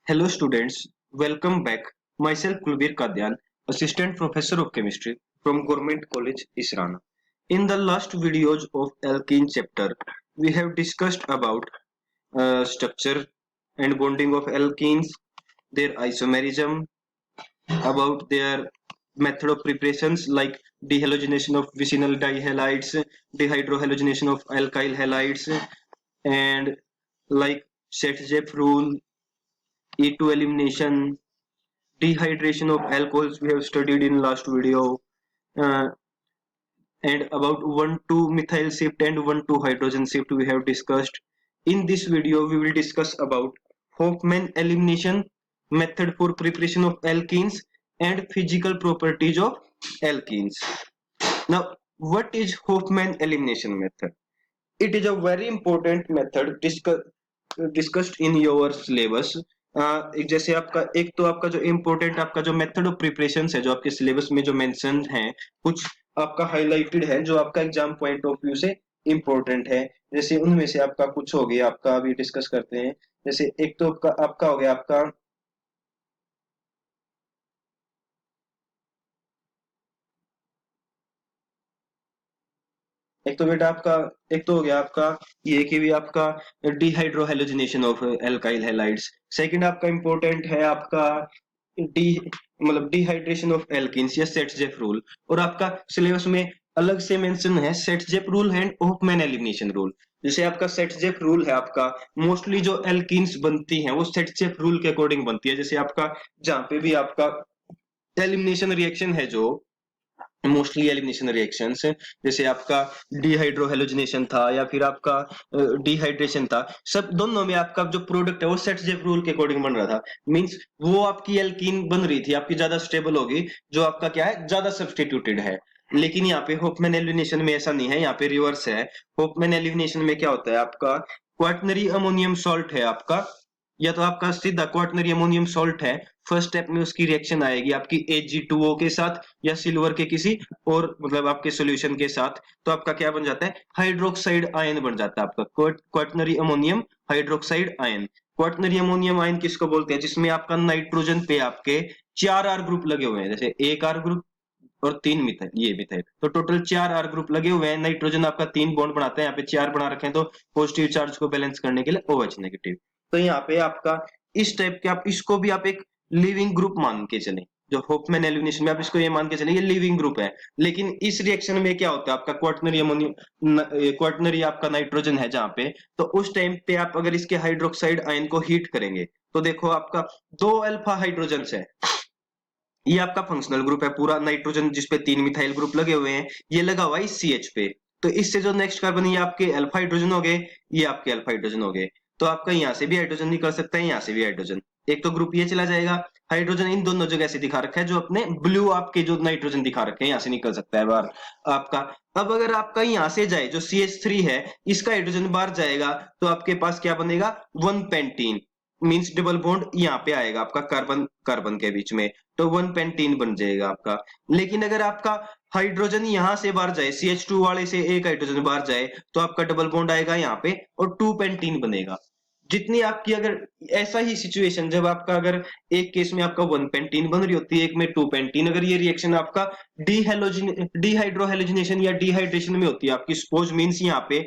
Hello students, welcome back. Myself Kulbir Kadyan, Assistant Professor of Chemistry from Government College Israna. In the last videos of alkene chapter, we have discussed about structure and bonding of alkenes, their isomerism, about their method of preparations like dehalogenation of vicinal dihalides, dehydrohalogenation of alkyl halides, and like Set-Jep rule, E2 elimination, dehydration of alcohols we have studied in last video, uh, and about 1,2 methyl shift and 1,2 hydrogen shift we have discussed. In this video we will discuss about Hofmann elimination method for preparation of alkenes and physical properties of alkenes. Now what is Hofmann elimination method? It is a very important method discussed in your syllabus. एक जैसे आपका एक तो आपका जो important आपका जो method of preparation है जो आपके सिलेबस में जो मेंशन है कुछ आपका हाईलाइटेड है जो आपका एग्जाम पॉइंट ऑफ व्यू से इम्पोर्टेंट है। जैसे उनमें से आपका कुछ हो गया आपका अभी डिस्कस करते हैं। जैसे एक तो आपका हो गया आपका एक तो बेटा आपका एक तो हो गया आपका ये कि भी आपका dehydrohalogenation of alkyl halides. Second आपका इंपॉर्टेंट है आपका डी मतलब डिहाइड्रेशन ऑफ एल्किन्स या सेट्स-जेफ रूल। और आपका सिलेबस में अलग से मेंशन है sets-Jeff rule and Hofmann elimination rule. जैसे आपका सेट्स-जेफ रूल है आपका मोस्टली जो एल्किन्स बनती हैं वो सेट्स-जेफ रूल के अकॉर्डिंग बनती है। जैसे आपका जहां पे भी आपका एलिमिनेशन रिएक्शन है जो मोस्टली एलिमिनेशन रिएक्शंस जैसे आपका डिहाइड्रोहेलोजिनेशन था या फिर आपका डिहाइड्रेशन था, सब दोनों में आपका जो प्रोडक्ट है वो सेट्स-जेफ रूल के अकॉर्डिंग बन रहा था। मींस वो आपकी एल्कीन बन रही थी आपकी ज्यादा स्टेबल होगी जो आपका क्या है ज्यादा सब्स्टिट्यूटेड है। लेकिन यहाँ पे होफमैन एलिमिनेशन में ऐसा नहीं है, यहाँ पे रिवर्स है। होफमैन एलिमिनेशन में क्या होता है आपका क्वाटनरी अमोनियम सॉल्ट है आपका या तो आपका सीधा क्वाटनरी अमोनियम सॉल्ट है। फर्स्ट स्टेप में उसकी रिएक्शन आएगी आपकी Ag2O के साथ या सिल्वर के किसी और मतलब आपके सॉल्यूशन के साथ, तो आपका क्या बन जाता है हाइड्रोक्साइड आयन बन जाता है आपका quaternary ammonium hydroxide ion. Quaternary ammonium ion किसको बोलते हैं? जिसमें आपका नाइट्रोजन पे आपके 4 R ग्रुप लगे हुए हैं, जैसे एक R ग्रुप और 3 मिथाइल, ये मिथाइल, तो टोटल 4 R ग्रुप लगे हुए हैं। नाइट्रोजन आपका 3 बॉन्ड बनाता है, यहाँ पे 4 बना रखे हैं तो पॉजिटिव चार्ज को बैलेंस करने के लिए OH नेगेटिव। तो यहाँ पे आपका इस टाइप के आप इसको भी आप एक लिविंग ग्रुप मान के चले। जो होफमैन एलिमिनेशन में आप इसको ये मान के चले ये लिविंग ग्रुप है। लेकिन इस रिएक्शन में क्या होता है आपका क्वाटनरी अमोनियम क्वाटनरी आपका नाइट्रोजन है जहां पे, तो उस टाइम पे आप अगर इसके हाइड्रोक्साइड आयन को हीट करेंगे तो देखो आपका 2 अल्फा हाइड्रोजन है। ये आपका फंक्शनल ग्रुप है पूरा नाइट्रोजन जिसपे 3 मिथाइल ग्रुप लगे हुए हैं, ये लगा हुआ है CH पे। तो इससे जो नेक्स्ट कार्बन ये आपके अल्फा हाइड्रोजन हो गए, ये आपके अल्फा हाइड्रोजन हो गए। तो आपका यहाँ से भी हाइड्रोजन निकल सकता है, यहाँ से भी हाइड्रोजन। एक तो ग्रुप ये चला जाएगा, हाइड्रोजन इन दोनों जगह से दिखा रखा है, जो अपने ब्लू आपके जो नाइट्रोजन दिखा रखे हैं यहाँ से निकल सकता है बाहर आपका। अब अगर आपका यहाँ से जाए जो CH3 है इसका हाइड्रोजन बाहर जाएगा तो आपके पास क्या बनेगा 1 पेंटीन। मींस डबल बॉन्ड यहाँ पे आएगा आपका कार्बन कार्बन के बीच में, तो 1 पेंटीन बन जाएगा आपका। लेकिन अगर आपका हाइड्रोजन यहाँ से बाहर जाए CH2 वाले से एक हाइड्रोजन बाहर जाए तो आपका डबल बॉन्ड आएगा यहाँ पे और 2 पेंटीन बनेगा। जितनी आपकी अगर ऐसा ही सिचुएशन जब आपका अगर एक केस में आपका 1 पेंटीन बन रही होती है एक में 2 पेंटीन, अगर ये रिएक्शन आपका डिहाइड्रोहेलोजिनेशन या डिहाइड्रेशन में होती है आपकी सपोज मींस यहाँ पे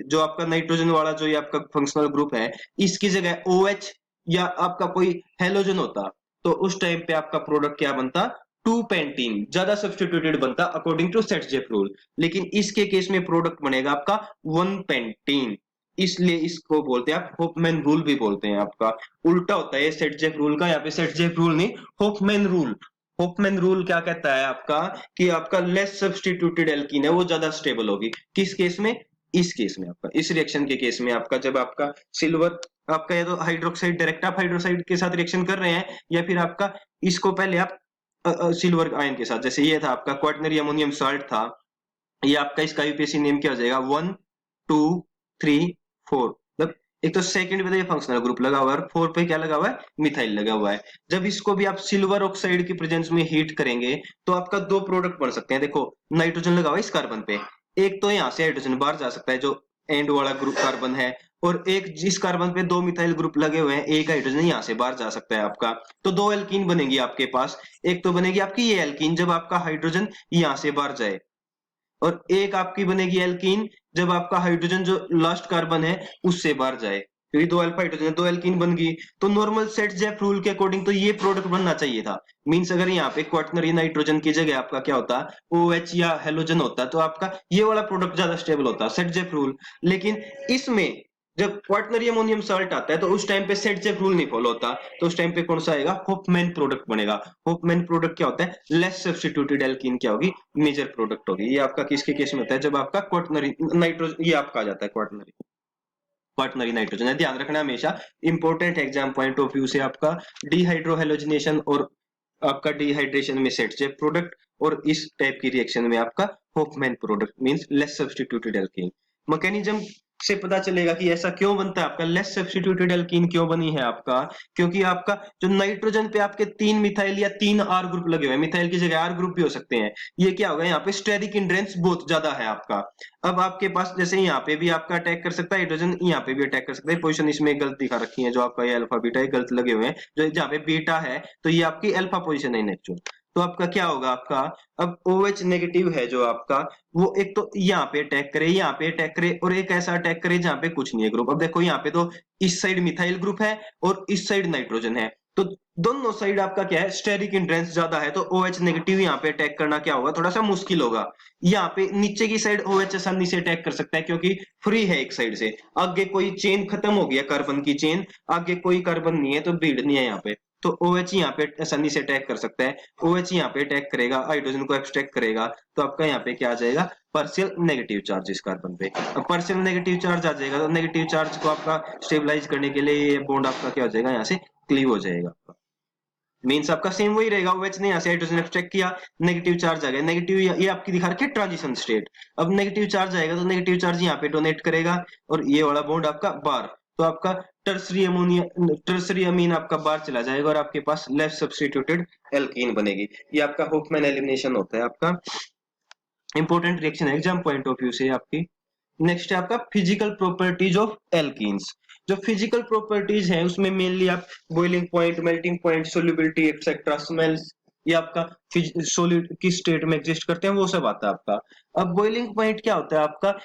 जो आपका नाइट्रोजन वाला जो ये आपका फंक्शनल ग्रुप है इसकी जगह OH या आपका कोई हेलोजन होता तो उस टाइम पे आपका प्रोडक्ट क्या बनता 2 पेंटीन ज्यादा सब्स्टिट्यूटेड बनता अकॉर्डिंग टू सेट्स-जेफ रूल। लेकिन इसके केस में प्रोडक्ट बनेगा आपका 1 पेंटीन, इसलिए इसको बोलते हैं आप होफमैन रूल भी बोलते हैं। आपका उल्टा होता है सेट-जेफ रूल का, यहाँ पे सेट-जेफ रूल नहीं होफमैन रूल। होफमैन रूल क्या कहता है आपका कि आपका लेस सब्स्टिट्यूटेड एल्कीन है वो ज्यादा स्टेबल होगी। किस केस में? इस केस में आपका इस रिएक्शन के केस में आपका जब आपका सिल्वर आपका या तो हाइड्रोक्साइड डायरेक्ट आप हाइड्रोक्साइड के साथ रिएक्शन कर रहे हैं या फिर आपका इसको पहले आप सिल्वर आयन के साथ, जैसे ये था आपका क्वाटनरी अमोनियम सॉल्ट था, ये आपका इसका यूपीएससी नेम क्या हो जाएगा 1 2 3 4। मतलब एक तो सेकंड पे तो ये फंक्शनल ग्रुप लगा हुआ है और 4 पे क्या लगा हुआ है मिथाइल लगा हुआ है। जब इसको भी आप सिल्वर ऑक्साइड की प्रेजेंस में हीट करेंगे तो आपका दो प्रोडक्ट बन सकते हैं। देखो नाइट्रोजन लगा हुआ है इस कार्बन पे, एक तो यहाँ से हाइड्रोजन बाहर जा सकता है जो एंड वाला ग्रुप कार्बन है, और एक जिस कार्बन पे दो मिथाइल ग्रुप लगे हुए हैं, एक हाइड्रोजन यहाँ से बाहर जा सकता है आपका, तो दो एल्कीन बनेगी आपके पास। एक तो बनेगी आपकी ये एल्कीन जब आपका हाइड्रोजन यहाँ से बाहर जाए, और एक आपकी बनेगी एल्कीन जब आपका हाइड्रोजन जो लास्ट कार्बन है उससे बाहर जाए, क्योंकि दो अल्फा हाइड्रोजन दो एल्कीन बन गई। तो नॉर्मल सेट जेफ रूल के अकॉर्डिंग तो ये प्रोडक्ट बनना चाहिए था। मींस अगर यहाँ पे क्वाटनरी नाइट्रोजन की जगह आपका क्या होता, OH या हेलोजन होता, तो आपका ये वाला प्रोडक्ट ज्यादा स्टेबल होता, सेट जेफ रूल। लेकिन इसमें जब क्वाटनरी अमोनियम साल्ट आता है तो उस टाइम पे सेट जेफ रूल नहीं फॉलो होता, तो उस टाइम पे कौन सा आएगा, होफमैन प्रोडक्ट बनेगा। होफमैन प्रोडक्ट क्या होता है, लेस सब्स्टिट्यूटेड एल्कीन क्या होगी, मेजर प्रोडक्ट होगी। ये आपका किसके केस में होता है, जब आपका क्वाटनरी नाइट्रोजन, ये आपका आ जाता है क्वाटनरी क्वाटनरी नाइट्रोजन है। ध्यान रखना हमेशा, important exam point of view से आपका डिहाइड्रोहेलोजिनेशन और आपका डिहाइड्रेशन में सेट जेफ प्रोडक्ट, और इस टाइप की रिएक्शन में आपका Hofmann product means less substituted alkene. Mechanism से पता चलेगा कि ऐसा क्यों बनता है, आपका लेस सब्स्टिट्यूटेड एल्कीन क्यों बनी है आपका, क्योंकि आपका जो नाइट्रोजन पे आपके तीन मिथाइल या तीन आर ग्रुप लगे हुए हैं, मिथाइल की जगह आर ग्रुप भी हो सकते हैं, ये क्या होगा, यहाँ पे स्टेरिक हिंड्रेंस बहुत ज्यादा है आपका। अब आपके पास जैसे यहाँ पे भी आपका अटैक कर सकता है हाइड्रोजन, यहाँ पे भी अटैक कर सकता है। पोजीशन इसमें गलत दिखा रखी है, जो आपका ये अल्फा बीटा है गलत लगे हुए हैं, जो जहाँ पे बीटा है तो ये आपकी अल्फा पोजीशन है नेचुरल। तो आपका क्या होगा आपका, अब OH नेगेटिव है जो आपका, वो एक तो यहाँ पे अटैक करे, यहाँ पे अटैक करे, और एक ऐसा अटैक करे जहाँ पे कुछ नहीं है ग्रुप। अब देखो यहाँ पे तो इस साइड मिथाइल ग्रुप है और इस साइड नाइट्रोजन है, तो दोनों साइड आपका क्या है, स्टेरिक हिंड्रेंस ज्यादा है, तो OH नेगेटिव यहाँ पे अटैक करना क्या होगा, थोड़ा सा मुश्किल होगा। यहाँ पे नीचे की साइड OH आसानी से अटैक कर सकता है, क्योंकि फ्री है एक साइड से, आगे कोई चेन खत्म हो गया, कार्बन की चेन, आगे कोई कार्बन नहीं है, तो भीड़ नहीं है यहाँ पे, तो OH यहाँ पे आसानी से अटैक कर सकता है। OH यहाँ पे अटैक करेगा, हाइड्रोजन को एक्सट्रैक्ट करेगा, तो आपका यहाँ पे क्या आ जाएगा, पार्शियल नेगेटिव चार्ज इस कार्बन पे। अब पार्शियल नेगेटिव चार्ज आ जाएगा, तो नेगेटिव चार्ज को आपका स्टेबलाइज करने के लिए ये बॉन्ड आपका क्या हो जाएगा, यहाँ से क्लीव हो जाएगा आपका। मीन्स आपका सेम वही रहेगा, OH ने यहाँ से हाइड्रोजन एक्सट्रैक्ट किया, नेगेटिव चार्ज आ गया, नेगेटिव ये आपकी दिखा रखी है ट्रांजिशन स्टेट। अब नेगेटिव चार्ज आएगा तो नेगेटिव चार्ज यहाँ पे डोनेट करेगा, और ये वाला बॉन्ड आपका बार, तो आपका टर्सरी अमीन आपका बाहर चला जाएगा, और आपके पास लेफ्ट सब्स्टिट्यूटेड एल्कीन बनेगी। ये आपका होफमैन एलिमिनेशन होता है आपका, इंपॉर्टेंट रिएक्शन है एग्जाम पॉइंट ऑफ व्यू से आपकी। नेक्स्ट है आपका फिजिकल प्रॉपर्टीज ऑफ एल्कीन्स। जो फिजिकल प्रॉपर्टीज है उसमें मेनली आप boiling point, melting point, solubility etcetera, smells, ये आपका सॉलिड किस स्टेट में एग्जिस्ट करते हैं वो सब आता है आपका। अब बॉइलिंग पॉइंट क्या होता है आपका,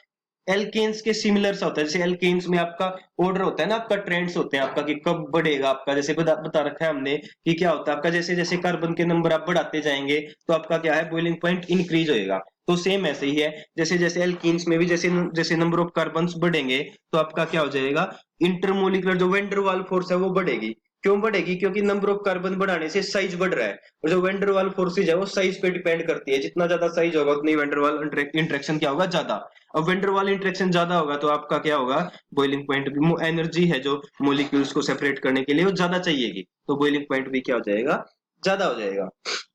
एल्केन्स के सिमिलर सा होता है, जैसे एल्केन्स में आपका ऑर्डर होता है ना, आपका ट्रेंड्स होते हैं आपका कि कब बढ़ेगा आपका, जैसे बता रखा है हमने कि क्या होता है आपका, जैसे जैसे कार्बन के नंबर आप बढ़ाते जाएंगे तो आपका क्या है, बॉइलिंग पॉइंट इंक्रीज होएगा। तो सेम ऐसे ही है, जैसे जैसे एल्कीन्स में भी जैसे जैसे नंबर ऑफ कार्बन्स बढ़ेंगे तो आपका क्या हो जाएगा, इंटरमोलिकुलर जो वेन डर वाल फोर्स है वो बढ़ेगी। क्यों बढ़ेगी, क्योंकि नंबर ऑफ कार्बन बढ़ाने से साइज बढ़ रहा है, और जो वेन डर वाल फोर्सेज है वो साइज पे डिपेंड करती है, जितना ज्यादा साइज होगा उतनी वेन डर वाल इंटरेक्शन क्या होगा, ज्यादा। अब वेन डर वाल इंटरेक्शन ज्यादा होगा तो आपका क्या होगा, बॉइलिंग पॉइंट भी, एनर्जी है जो मॉलिक्यूल्स को सेपरेट करने के लिए वो ज्यादा चाहिएगी, तो बॉइलिंग पॉइंट भी क्या हो जाएगा, ज्यादा हो जाएगा।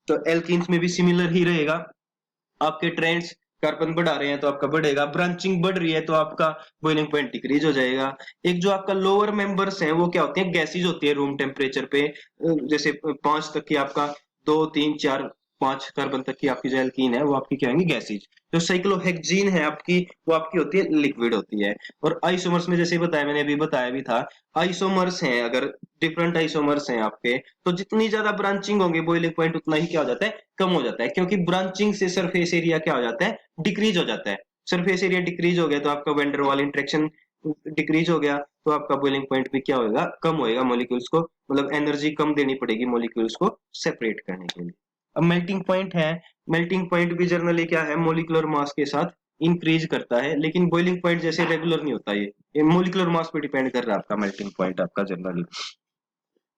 तो एल्कीन्स में भी सिमिलर ही रहेगा, आपके ट्रेंड्स कार्बन बढ़ा रहे हैं तो आपका बढ़ेगा, ब्रांचिंग बढ़ रही है तो आपका बॉइलिंग पॉइंट डिक्रीज हो जाएगा। एक जो आपका लोअर मेंबर्स हैं वो क्या होते हैं, गैसेज होती है रूम टेम्परेचर पे, जैसे 5 तक की आपका 2 3 4 5 कार्बन तक की आपकी जो एल्कीन है वो आपकी क्या होंगी, गैसेज। जो साइक्लोहेक्सीन है आपकी, वो आपकी होती है लिक्विड होती है। और आइसोमर्स में जैसे बताया, मैंने अभी बताया भी था, आइसोमर्स हैं अगर डिफरेंट आइसोमर्स हैं आपके, तो जितनी ज्यादा ब्रांचिंग होंगे बॉइलिंग पॉइंट उतना ही क्या हो जाता है, कम हो जाता है, क्योंकि ब्रांचिंग से सरफेस एरिया क्या हो जाता है, डिक्रीज हो जाता है। सरफेस एरिया डिक्रीज हो गया तो आपका वेन डर वाल इंटरेक्शन डिक्रीज हो गया, तो आपका बॉइलिंग पॉइंट भी क्या होगा, कम होएगा, मॉलिक्यूल्स को मतलब एनर्जी कम देनी पड़ेगी मॉलिक्यूल्स को सेपरेट करने के लिए। अब मेल्टिंग पॉइंट है, मेल्टिंग पॉइंट भी जनरली क्या है, मोलिकुलर मास के साथ इंक्रीज करता है, लेकिन बॉइलिंग पॉइंट जैसे रेगुलर नहीं होता, ये मोलिकुलर मास पे डिपेंड कर रहा है आपका मेल्टिंग पॉइंट आपका जनरली।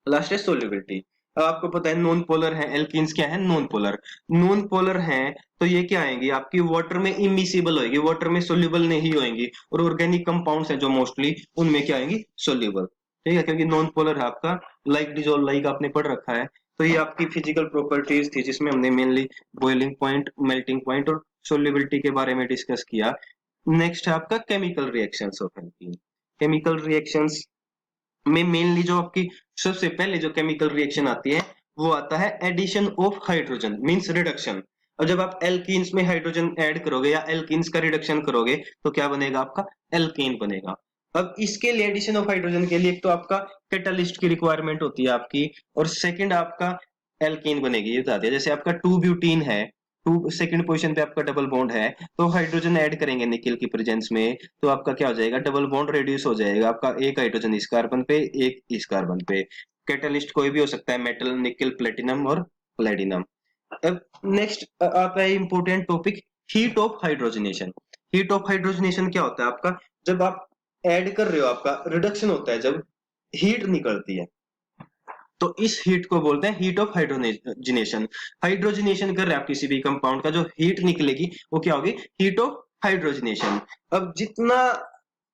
लास्ट है सोल्युबिलिटी। अब आपको पता है नॉन पोलर है, एल्कीन्स क्या है, नॉन पोलर। नॉन पोलर है तो ये क्या आएंगी आपकी, वाटर में इमिसिबल होगी, वाटर में सोल्यूबल नहीं होंगी, और ऑर्गेनिक कंपाउंड्स हैं जो मोस्टली उनमें क्या आएंगी, सोल्यूबल। ठीक है, क्योंकि नॉन पोलर है आपका, लाइक डिजोल्व लाइक आपने पढ़ रखा है। तो ये आपकी फिजिकल प्रॉपर्टीज थी जिसमें हमने mainly boiling point, melting point और सोल्युबिलिटी के बारे में डिस्कस किया। नेक्स्ट है आपका chemical reactions of alkene. Chemical reactions में मेनली जो आपकी सबसे पहले जो केमिकल रिएक्शन आती है वो आता है addition of hydrogen means reduction. और जब आप एल्कीन्स में हाइड्रोजन ऐड करोगे या एल्कीन्स का रिडक्शन करोगे तो क्या बनेगा आपका, एल्केन बनेगा। अब इसके लिए एडिशन ऑफ हाइड्रोजन के लिए एक तो आपका कैटालिस्ट की रिक्वायरमेंट होती है आपकी, और सेकंड आपका एल्केन बनेगी, ये बता दिया। जैसे आपका 2 ब्यूटीन है, टू सेकंड पोजीशन पे आपका डबल बॉन्ड है, तो हाइड्रोजन ऐड करेंगे निकेल की प्रेजेंस में, तो आपका क्या हो जाएगा, डबल बॉन्ड रेड्यूस हो जाएगा आपका, एक हाइड्रोजन इस कार्बन पे, एक इस कार्बन पे। कैटालिस्ट कोई भी हो सकता है, मेटल, निकेल, प्लेटिनम और प्लेटिनम। अब नेक्स्ट आता है important topic, heat of hydrogenation. Heat of hydrogenation क्या होता है आपका, जब आप ऐड कर रहे हो, आपका रिडक्शन होता है, जब हीट निकलती है, तो इस हीट को बोलते हैं हीट ऑफ हाइड्रोजनेशन। हाइड्रोजनेशन कर रहे हैं आप किसी भी कंपाउंड का, जो हीट निकलेगी वो क्या होगी, हीट ऑफ हाइड्रोजनेशन। अब जितना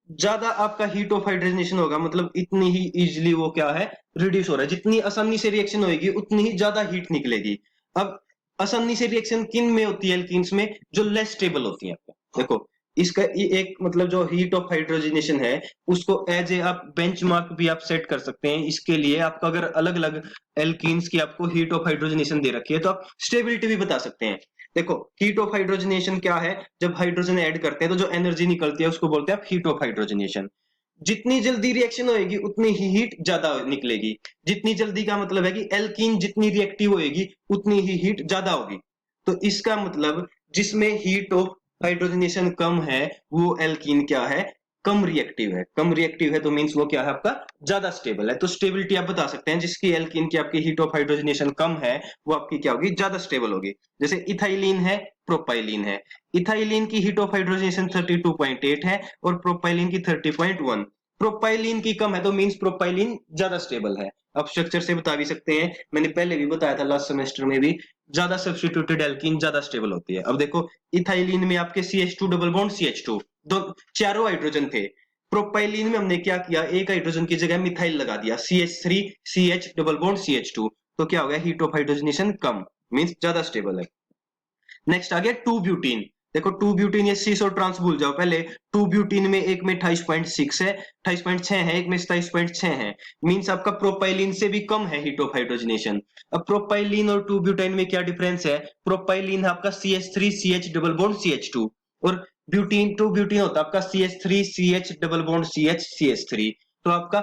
ज्यादा आपका हीट ऑफ हाइड्रोजनेशन होगा, मतलब इतनी ही इजिली वो क्या है, रिड्यूस हो रहा है, जितनी आसानी से रिएक्शन होगी उतनी ही ज्यादा हीट निकलेगी। अब आसानी से रिएक्शन किन में होती है, एल्कीन्स में, जो लेस स्टेबल होती है आपका। देखो इसका ये एक मतलब जो हीट ऑफ हाइड्रोजनेशन है, उसको एज ए आप बेंचमार्क भी आप सेट कर सकते हैं। इसके लिए आपका अगर अलग अलग एल्कीन्स की आपको हीट ऑफ हाइड्रोजनेशन दे रखी है, तो आप स्टेबिलिटी भी बता सकते हैं। देखो हीट ऑफ हाइड्रोजनेशन क्या है, जब हाइड्रोजन ऐड करते हैं तो जो एनर्जी निकलती है उसको बोलते हैं आप हीट ऑफ हाइड्रोजनेशन। जितनी जल्दी रिएक्शन होएगी उतनी ही हीट ज्यादा निकलेगी। जितनी जल्दी का मतलब है कि एल्कीन जितनी रिएक्टिव होएगी उतनी ही हीट ज्यादा होगी। तो इसका मतलब जिसमें हीट ऑफ हाइड्रोजनेशन कम है वो एल्कीन क्या है, कम रिएक्टिव है। कम रिएक्टिव है तो मींस वो क्या है आपका, ज्यादा स्टेबल है। तो स्टेबिलिटी आप बता सकते हैं, जिसकी एल्कीन की आपकी हीट ऑफ हाइड्रोजनेशन कम है वो आपकी क्या होगी, ज्यादा स्टेबल होगी। जैसे इथाइलिन है, प्रोपाइलिन है। इथाइलिन की हीट ऑफ हाइड्रोजनेशन 32.8 है और प्रोपाइलिन की 30.1। प्रोपाइलिन की कम है तो मींस प्रोपाइलिन ज्यादा स्टेबल है। आप स्ट्रक्चर से बता भी सकते हैं, मैंने पहले भी बताया था लास्ट सेमेस्टर में भी, ज्यादा सब्स्टिट्यूटेड एल्कीन ज्यादा स्टेबल होती है। अब देखो इथाइलिन में आपके CH2 डबल बॉन्ड CH2, दो चारों हाइड्रोजन थे। प्रोपाइलिन में हमने क्या किया, एक हाइड्रोजन की जगह मिथाइल लगा दिया, CH3 CH double bond CH2, तो क्या हो गया, heat of hydrogenation come, means ज्यादा स्टेबल है। नेक्स्ट आ गया 2 ब्यूटीन। देखो 2 ब्यूटीन, ये सीस और ट्रांस भूल जाओ पहले। 2 ब्यूटीन में एक में 28.6 है, 28.6 है, एक में 27.6 है, मींस आपका प्रोपाइलिन से भी कम है हीट ऑफ हाइड्रोजनेशन। अब प्रोपाइलिन और 2 ब्यूटाइन में क्या डिफरेंस है, प्रोपाइलिन है आपका CH3 CH double bond CH2, और ब्यूटीन 2 ब्यूटीन होता है आपका CH3 CH double bond CH CH3। तो आपका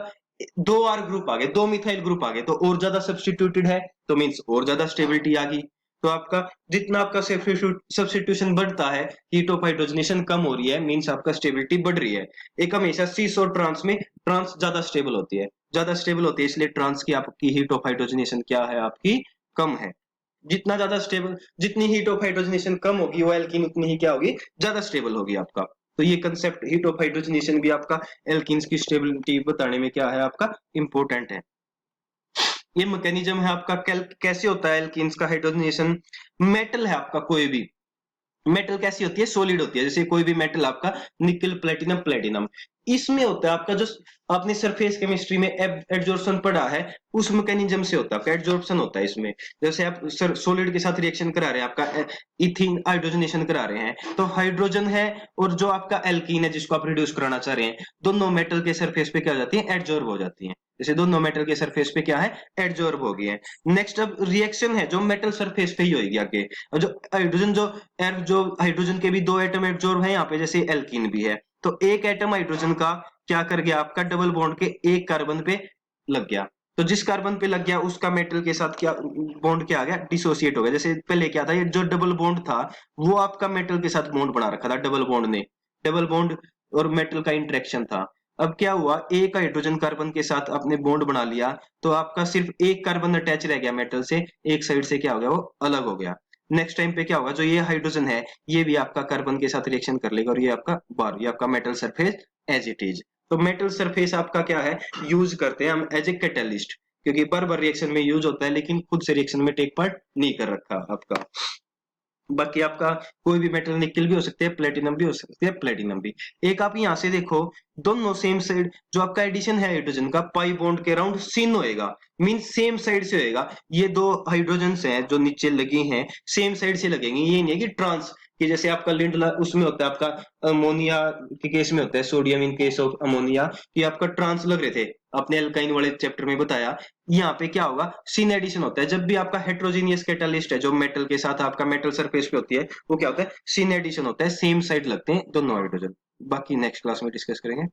दो आर ग्रुप आ गए, दो मिथाइल ग्रुप आ गए, तो और ज्यादा सब्स्टिट्यूटेड है, तो मींस और ज्यादा स्टेबिलिटी आ गई। तो आपका जितना आपका सब्स्टिट्यूशन बढ़ता है, हीट ऑफ हाइड्रोजनेशन कम हो रही है, मींस आपका स्टेबिलिटी बढ़ रही है। एक हमेशा सीस और ट्रांस में ट्रांस ज्यादा स्टेबल होती है, ज्यादा स्टेबल होती है, इसलिए ट्रांस की आपकी हीट ऑफ हाइड्रोजनेशन क्या है आपकी, कम है। जितना ज्यादा स्टेबल, जितनी हीट ऑफ हाइड्रोजनेशन कम होगी वो एल्कीन उतनी ही क्या होगी, ज्यादा स्टेबल होगी आपका। तो ये कंसेप्ट हीट ऑफ हाइड्रोजनेशन भी आपका एल्कीन्स की स्टेबिलिटी बताने में क्या है आपका, इंपॉर्टेंट है। ये मैकेनिज्म है आपका, कैसे होता है एल्कीन्स का हाइड्रोजनेशन। मेटल है आपका कोई भी, मेटल कैसी होती है, सॉलिड होती है। जैसे कोई भी मेटल आपका निकल, प्लेटिनम, प्लेटिनम, इसमें होता है आपका जो आपने सरफेस केमिस्ट्री में एडजॉर्प्शन पढ़ा है, उस मैकेनिज्म से होता है आपका एडजॉर्प्शन होता है इसमें। जैसे आप सॉलिड के साथ रिएक्शन करा रहे हैं, आपका इथीन हाइड्रोजनेशन करा रहे हैं, तो हाइड्रोजन है और जो आपका एल्कीन है जिसको आप रिड्यूस कराना चाह रहे हैं, दोनों मेटल के सरफेस पे क्या हो जाती है, एडजॉर्ब हो जाती है। जैसे दोनों मेटल के सरफेस पे क्या है, एडजॉर्ब हो गई है। नेक्स्ट अब रिएक्शन है जो मेटल सरफेस पे ही होगी आगे। और जो हाइड्रोजन जो हाइड्रोजन के भी दो एटम एडजॉर्ब है यहाँ पे, जैसे एल्कीन भी है, तो एक एटम हाइड्रोजन का क्या कर गया, आपका डबल बॉन्ड के एक कार्बन पे लग गया। तो जिस कार्बन पे लग गया उसका मेटल के साथ क्या बॉन्ड, क्या आ गया, डिसोसिएट हो गया। जैसे पहले क्या था, ये जो डबल बॉन्ड था वो आपका मेटल के साथ बॉन्ड बना रखा था, डबल बॉन्ड ने, डबल बॉन्ड और मेटल का इंटरेक्शन था। अब क्या हुआ, एक हाइड्रोजन कार्बन के साथ आपने बॉन्ड बना लिया, तो आपका सिर्फ एक कार्बन अटैच रह गया मेटल से, एक साइड से क्या हो गया, वो अलग हो गया। नेक्स्ट टाइम पे क्या होगा, जो ये हाइड्रोजन है ये भी आपका कार्बन के साथ रिएक्शन कर लेगा, और ये आपका बार, ये आपका metal surface as it is. तो मेटल सरफेस आपका क्या है, यूज करते हैं हम एज ए कैटलिस्ट, क्योंकि बार बार रिएक्शन में यूज होता है, लेकिन खुद से रिएक्शन में टेक पार्ट नहीं कर रखा आपका। बाकी आपका कोई भी मेटल, निकल भी हो सकते हैं, प्लेटिनम भी हो सकती है, प्लेटिनम भी। एक आप यहाँ से देखो, दोनों सेम साइड, जो आपका एडिशन है हाइड्रोजन का, पाई बॉन्ड के अराउंड सिन होएगा, मीन सेम साइड से होएगा। ये दो हाइड्रोजन हैं जो नीचे लगी हैं, सेम साइड से लगेंगे। ये नहीं है कि ट्रांस, कि जैसे आपका लिंट उसमें होता है, आपका अमोनिया के केस में होता है, sodium in case of ammonia, कि आपका ट्रांस लग रहे थे, आपने अल्काइन वाले चैप्टर में बताया। यहाँ पे क्या होगा, सिन एडिशन होता है। जब भी आपका हेट्रोजीनियस कैटालिस्ट है जो मेटल के साथ आपका मेटल सरफेस पे होती है, वो क्या होता है, सिन एडिशन होता है, सेम साइड लगते हैं दोनों हाइड्रोजन। बाकी नेक्स्ट क्लास में डिस्कस करेंगे।